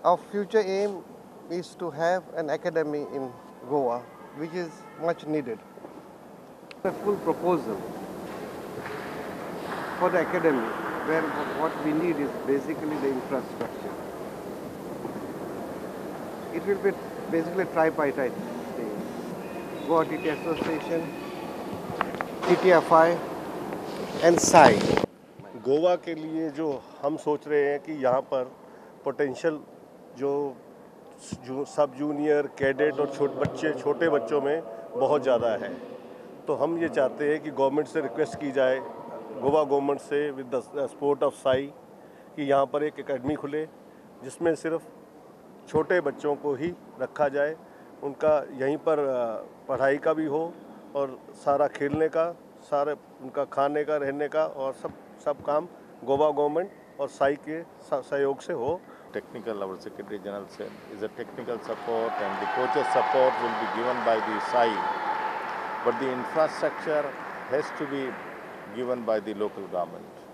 Our future aim is to have an academy in Goa, which is much needed. A full proposal for the academy, where what we need is basically the infrastructure. It will be basically tripartite thing. Goa Table Tennis Association, TTFI and SAI. Goa के लिए जो हम सोच रहे हैं कि यहाँ पर पोटेंशियल जो सब जूनियर कैडेट और छोटे बच्चों में बहुत ज़्यादा है, तो हम ये चाहते हैं कि गवर्नमेंट से रिक्वेस्ट की जाए, गोवा गवर्नमेंट से with the support of Sai, कि यहाँ पर एक एकेडमी खुले जिसमें सिर्फ छोटे बच्चों को ही रखा जाए, उनका यहीं पर पढ़ाई का भी हो और सारा खेलने का, सारे उनका खाने का, रहने का और सब काम गोवा गवर्नमेंट और साई के सहयोग से हो. Technical, our Secretary General said, is a technical support and the coaches support will be given by the SAI, but the infrastructure has to be given by the local government.